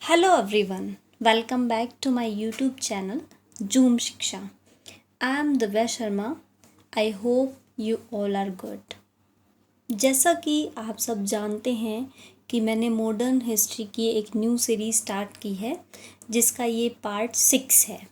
Hello everyone, welcome back to my YouTube channel Zoom Shiksha. I am Divya Sharma. I hope you all are good. जैसा कि आप सब जानते हैं कि मैंने मॉडर्न हिस्ट्री की एक न्यू सीरीज़ स्टार्ट की है जिसका ये पार्ट 6 है।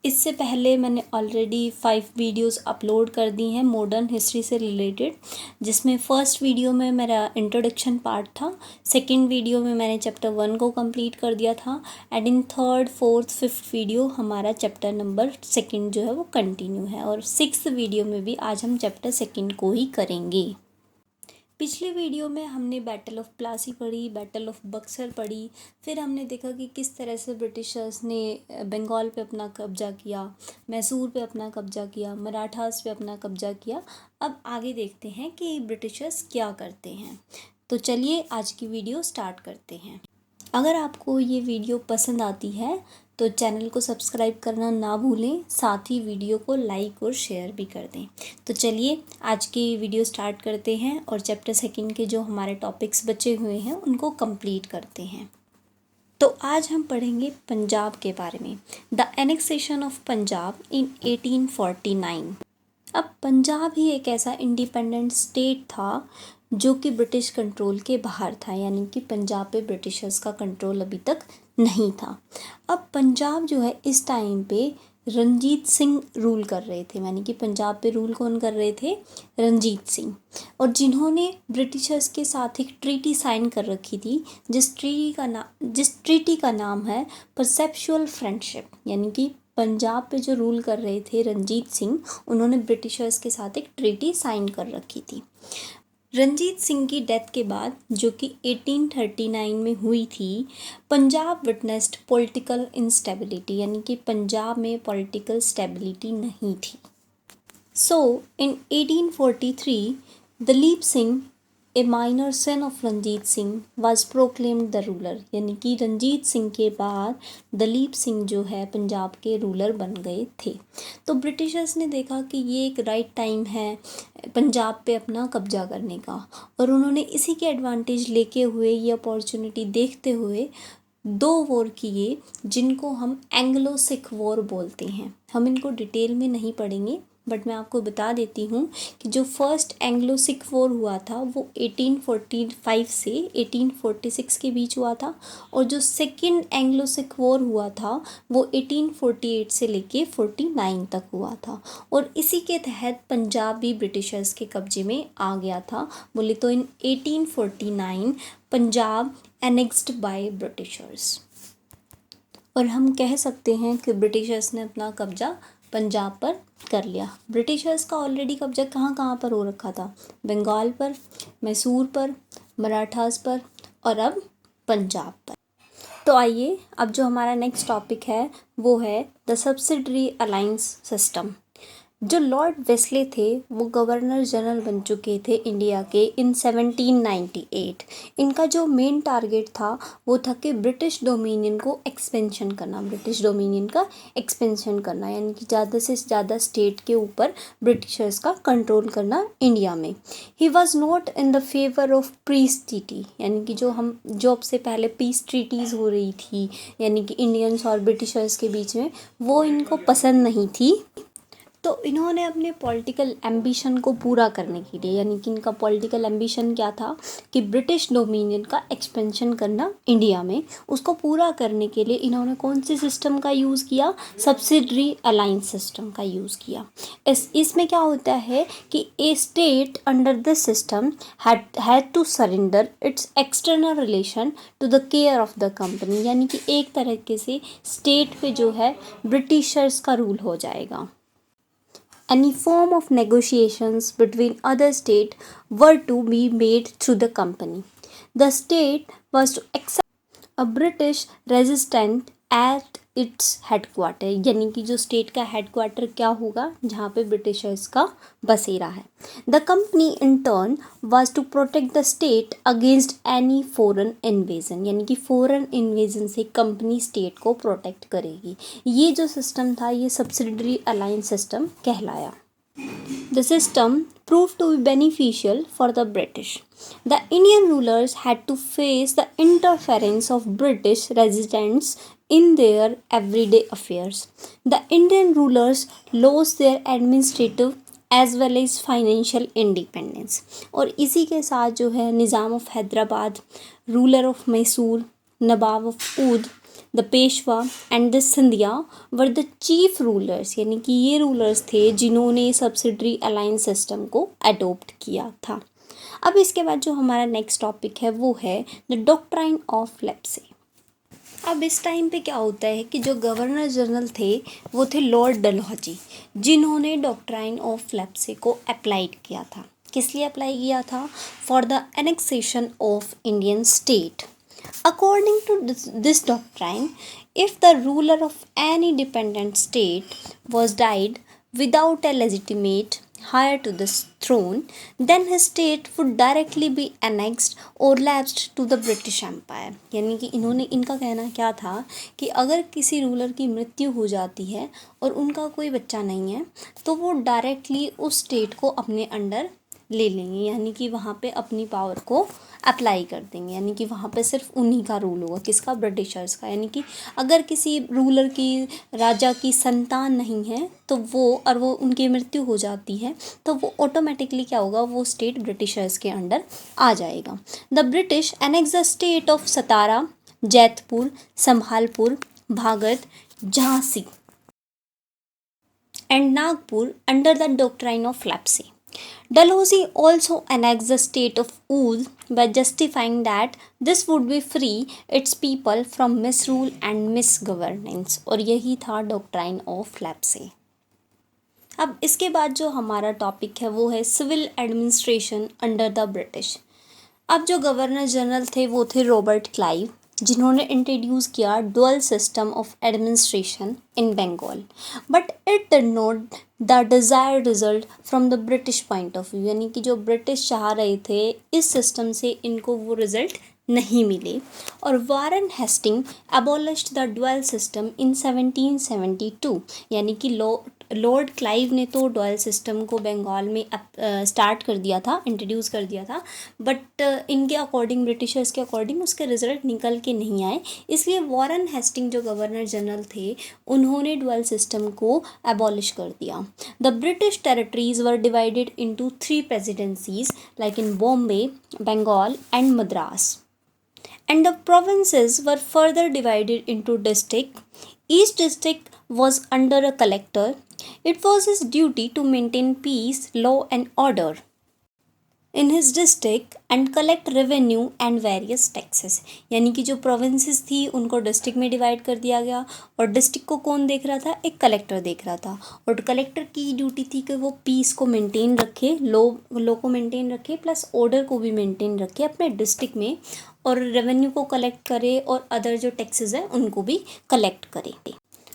इससे पहले मैंने ऑलरेडी 5 वीडियोस अपलोड कर दी हैं मॉडर्न हिस्ट्री से रिलेटेड, जिसमें फर्स्ट वीडियो में मेरा इंट्रोडक्शन पार्ट था, सेकंड वीडियो में मैंने चैप्टर 1 को कंप्लीट कर दिया था and in third fourth fifth video हमारा चैप्टर नंबर 2 जो है वो कंटिन्यू है और 6th वीडियो में भी आज हम चैप्टर 2 को ही करेंगे। पिछले वीडियो में हमने बैटल ऑफ प्लासी पढ़ी, बैटल ऑफ बक्सर पढ़ी, फिर हमने देखा कि किस तरह से ब्रिटिशर्स ने बंगाल पे अपना कब्जा किया, मैसूर पे अपना कब्जा किया, मराठास पे अपना कब्जा किया। अब आगे देखते हैं कि ब्रिटिशर्स क्या करते हैं। तो चलिए आज की वीडियो स्टार्ट करते हैं। अगर आपको ये वीडियो पसंद आती है तो चैनल को सब्सक्राइब करना ना भूलें, साथ ही वीडियो को लाइक और शेयर भी कर दें। तो चलिए आज की वीडियो स्टार्ट करते हैं और चैप्टर 2 के जो हमारे टॉपिक्स बचे हुए हैं उनको कंप्लीट करते हैं। तो आज हम पढ़ेंगे पंजाब के बारे में, द एनेक्सेशन ऑफ पंजाब इन 1849। अब पंजाब ही एक ऐसा इंडिपेंडेंट स्टेट था जो कि ब्रिटिश कंट्रोल के बाहर था, यानी कि पंजाब पे ब्रिटिशर्स का कंट्रोल अभी तक नहीं था। अब पंजाब जो है इस टाइम पे रंजीत सिंह रूल कर रहे थे, यानी कि पंजाब पे रूल कौन कर रहे थे? रंजीत सिंह, और जिन्होंने ब्रिटिशर्स के साथ एक ट्रीटी साइन कर रखी थी जिस ट्रीटी का नाम है परसेप्चुअल फ्रेंडशिप। यानी कि पंजाब पे जो रूल कर रहे थे रंजीत सिंह, उन्होंने ब्रिटिशर्स के साथ एक ट्रीटी साइन कर रखी थी। रंजीत सिंह की डेथ के बाद, जो कि 1839 में हुई थी, पंजाब विटनेस्ड पॉलिटिकल इंस्टेबिलिटी, यानी कि पंजाब में पॉलिटिकल स्टेबिलिटी नहीं थी। So in 1843 Dalip Singh, a minor son of Ranjit Singh, was proclaimed the ruler, यानी कि रंजीत सिंह के बाद दलीप सिंह जो है पंजाब के रूलर बन गए थे। तो ब्रिटिशर्स ने देखा कि ये एक राइट टाइम है पंजाब पे अपना कब्जा करने का, और उन्होंने इसी के एडवांटेज लेके हुए, ये अपॉर्चुनिटी देखते हुए 2 वॉर किए जिनको हम एंग्लो सिख वॉर बोलते हैं। हम इनको डिटेल में नहीं पढ़ेंगे, बट मैं आपको बता देती हूँ कि जो फर्स्ट एंग्लो सिख वॉर हुआ था वो 1845 से 1846 के बीच हुआ था, और जो सेकंड एंग्लो सिख वॉर हुआ था वो 1848 से लेके 49 तक हुआ था, और इसी के तहत पंजाब भी ब्रिटिशर्स के कब्जे में आ गया था। बोले तो इन 1849 पंजाब एनेक्स्ड बाय ब्रिटिशर्स, और हम कह सकते हैं कि ब्रिटिशर्स ने अपना कब्जा पंजाब पर कर लिया। ब्रिटिशर्स का ऑलरेडी कब्जा कहाँ कहाँ पर हो रखा था? बंगाल पर, मैसूर पर, मराठास पर, और अब पंजाब पर। तो आइए अब जो हमारा नेक्स्ट टॉपिक है वो है द सब्सिडरी अलायंस सिस्टम। जो लॉर्ड वेस्ले थे वो गवर्नर जनरल बन चुके थे इंडिया के इन 1798। इनका जो मेन टारगेट था वो था कि ब्रिटिश डोमिनियन को एक्सपेंशन करना, ब्रिटिश डोमिनियन का एक्सपेंशन करना, यानी कि ज़्यादा से ज़्यादा स्टेट के ऊपर ब्रिटिशर्स का कंट्रोल करना इंडिया में। He was not in the favour of peace treaty, यानी कि जो अब से पहले पीस ट्रीटीज़ हो रही थी यानी कि इंडियंस और ब्रिटिशर्स के बीच में, वो इनको पसंद नहीं थी। तो इन्होंने अपने पॉलिटिकल एम्बिशन को पूरा करने के लिए, यानी कि इनका पॉलिटिकल एम्बिशन क्या था कि ब्रिटिश डोमिनियन का एक्सपेंशन करना इंडिया में, उसको पूरा करने के लिए इन्होंने कौन से सिस्टम का यूज़ किया? सब्सिडरी अलायंस सिस्टम का यूज़ किया। इसमें क्या होता है कि a state under this system had to surrender its external relation to the care of the company, यानी कि एक तरीके से स्टेट पे जो है ब्रिटिशर्स का रूल हो जाएगा। Any form of negotiations between other states were to be made through the company. The state was to accept a British resident at its headquarter, यानी कि जो स्टेट का हेडक्वार्टर क्या होगा? जहाँ पे ब्रिटिशर्स का बसेरा है। The company in turn was to protect the state against any foreign invasion, यानी कि फॉरेन इन्वेजन से कंपनी स्टेट को प्रोटेक्ट करेगी। ये जो सिस्टम था ये सब्सिडरी अलायंस सिस्टम कहलाया। The system proved to be beneficial for the British. The Indian rulers had to face the interference of British residents in their everyday affairs. The Indian rulers lost their administrative as well as financial independence. और इसी के साथ जो है Nizam of Hyderabad, ruler of Mysore, Nawab of Oudh, the Peshwa and the Scindia were the chief rulers, यानी कि ये rulers थे जिन्होंने सब्सिडरी अलायंस सिस्टम को अडोप्ट किया था। अब इसके बाद जो हमारा नेक्स्ट टॉपिक है वो है द डॉक्ट्राइन ऑफ लेप्से। अब इस टाइम पे क्या होता है कि जो गवर्नर जनरल थे वो थे लॉर्ड डलहौजी, जिन्होंने डॉक्ट्राइन ऑफ लेप्से को अप्लाइड किया था। किस लिए अप्लाई किया था? For the annexation of Indian state. According to this doctrine, if the ruler of any dependent state was died without a legitimate heir to the throne, then his state would directly be annexed or lapsed to the British Empire। यानी कि इनका कहना क्या था कि अगर किसी ruler की मृत्यु हो जाती है और उनका कोई बच्चा नहीं है तो वो डायरेक्टली उस स्टेट को अपने अंडर ले लेंगे, यानी कि वहाँ पे अपनी पावर को अप्लाई कर देंगे, यानी कि वहाँ पे सिर्फ उन्हीं का रूल होगा। किसका? ब्रिटिशर्स का। यानी कि अगर किसी रूलर की, राजा की संतान नहीं है तो वो उनकी मृत्यु हो जाती है तो वो ऑटोमेटिकली क्या होगा, वो स्टेट ब्रिटिशर्स के अंडर आ जाएगा। The British annex the state of Satara, Jaitpur, Sambalpur, Baghat, Jhansi and Nagpur under the doctrine of lapse. Dalhousie also annexed the state of Oudh by justifying that this would be free its people from misrule and misgovernance, और यही था doctrine of लेप्से। अब इसके बाद जो हमारा topic है वो है civil administration under the British. अब जो गवर्नर जनरल थे वो थे रॉबर्ट क्लाइव, जिन्होंने इंट्रोड्यूस किया dual system of administration in Bengal, but it did not the desired result from the British point of view. यानी कि जो ब्रिटिश चाह रहे थे इस सिस्टम से इनको वो रिजल्ट नहीं मिले, और Warren Hastings abolished the dual system in 1772। यानी कि लॉर्ड क्लाइव ने तो डुअल सिस्टम को बंगाल में स्टार्ट कर दिया था, इंट्रोड्यूस कर दिया था, बट इनके अकॉर्डिंग, ब्रिटिशर्स के अकॉर्डिंग उसके रिजल्ट निकल के नहीं आए। इसलिए वारन हेस्टिंग जो गवर्नर जनरल थे उन्होंने डुअल सिस्टम को अबॉलिश कर दिया। The British territories were divided into 3 presidencies like in Bombay, Bengal and Madras, and the provinces were further divided into districts. Each district was under a collector. It was his duty to maintain peace, law and order in his district and collect revenue and various taxes। यानी कि जो provinces थी उनको district में divide कर दिया गया, और डिस्ट्रिक्ट को कौन देख रहा था? एक कलेक्टर देख रहा था, और कलेक्टर की ड्यूटी थी कि वो पीस को मेंटेन रखे, लॉ को मेंटेन रखे, प्लस ऑर्डर को भी मेंटेन रखे अपने डिस्ट्रिक्ट में, और रेवेन्यू को कलेक्ट करे और अदर जो टैक्सेस हैं उनको भी कलेक्ट करे।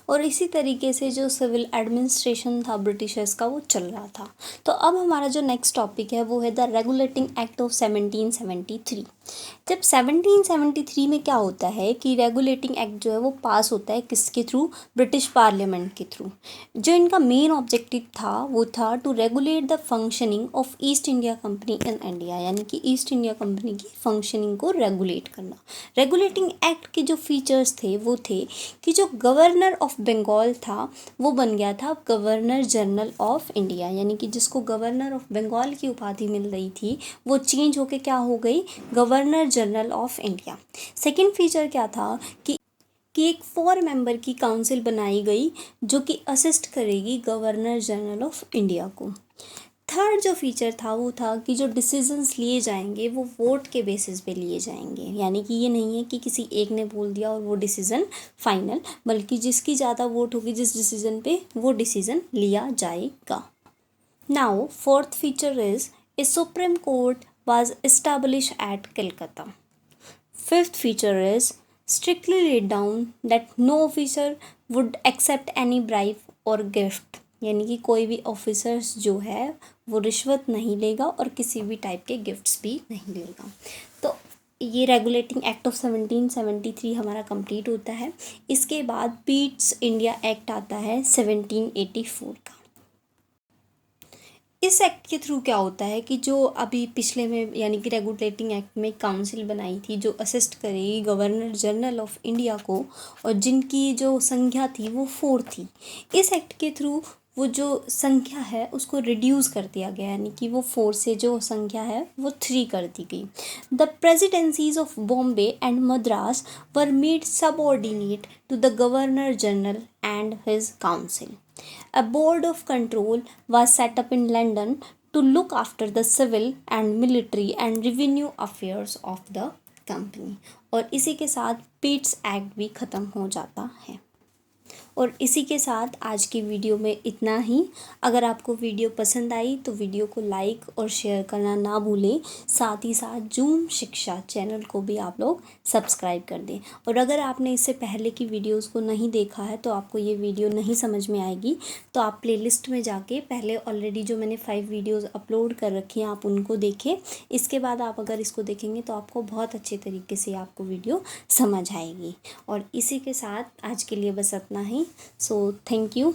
और इसी तरीके से जो सिविल एडमिनिस्ट्रेशन था ब्रिटिशर्स का वो चल रहा था। तो अब हमारा जो नेक्स्ट टॉपिक है वो है द रेगुलेटिंग एक्ट ऑफ 1773। जब 1773 में क्या होता है कि रेगुलेटिंग एक्ट जो है वो पास होता है किसके थ्रू? ब्रिटिश पार्लियामेंट के थ्रू। जो इनका मेन ऑब्जेक्टिव था वो था to regulate the functioning of East India company in India, यानी कि ईस्ट इंडिया कंपनी की फंक्शनिंग को रेगुलेट करना। रेगुलेटिंग एक्ट के जो फीचर्स थे वो थे कि जो गवर्नर ऑफ बंगाल था वो बन गया था गवर्नर जनरल ऑफ इंडिया, यानी कि जिसको गवर्नर ऑफ बंगाल की उपाधि मिल रही थी वो चेंज होके क्या हो गई? Governor general of India. Second feature क्या था कि एक 4 मेंबर की काउंसिल बनाई गई जो कि असिस्ट करेगी गवर्नर जनरल ऑफ इंडिया को। थर्ड जो फीचर था वो था कि जो डिसीजंस लिए जाएंगे वो वोट के बेसिस पे लिए जाएंगे, यानी कि ये नहीं है कि किसी एक ने बोल दिया और वो डिसीज़न फाइनल, बल्कि जिसकी ज़्यादा वोट होगी जिस डिसीज़न पे वो डिसीज़न लिया जाएगा। Now fourth feature is a supreme court was established at Calcutta. Fifth feature is strictly laid down that no officer would accept any bribe or gift, यानी कि कोई भी ऑफिसर्स जो है वो रिश्वत नहीं लेगा और किसी भी टाइप के गिफ्ट्स भी नहीं लेगा। तो ये रेगुलेटिंग एक्ट ऑफ 1773 हमारा कंप्लीट होता है। इसके बाद पीट्स इंडिया एक्ट आता है 1784 का। इस एक्ट के थ्रू क्या होता है कि जो अभी पिछले में यानी कि रेगुलेटिंग एक्ट में काउंसिल बनाई थी जो असिस्ट करेगी गवर्नर जनरल ऑफ इंडिया को, और जिनकी जो संख्या थी वो 4 थी। इस एक्ट के थ्रू वो जो संख्या है उसको रिड्यूस कर दिया गया, यानी कि वो 4 से जो संख्या है वो 3 कर दी गई। The presidencies of Bombay and Madras were made subordinate to the governor general and his council. A board of control was set up in London to look after the civil and military and revenue affairs of the company। और इसी के साथ पिट्स act भी ख़त्म हो जाता है। और इसी के साथ आज की वीडियो में इतना ही। अगर आपको वीडियो पसंद आई तो वीडियो को लाइक और शेयर करना ना भूलें। साथ ही साथ जूम शिक्षा चैनल को भी आप लोग सब्सक्राइब कर दें। और अगर आपने इससे पहले की वीडियोस को नहीं देखा है तो आपको ये वीडियो नहीं समझ में आएगी, तो आप प्लेलिस्ट में जाके पहले ऑलरेडी जो मैंने 5 वीडियोज़ अपलोड कर रखी हैं आप उनको देखें। इसके बाद आप अगर इसको देखेंगे तो आपको बहुत अच्छे तरीके से आपको वीडियो समझ आएगी। और इसी के साथ आज के लिए बस इतना ही। So thank you.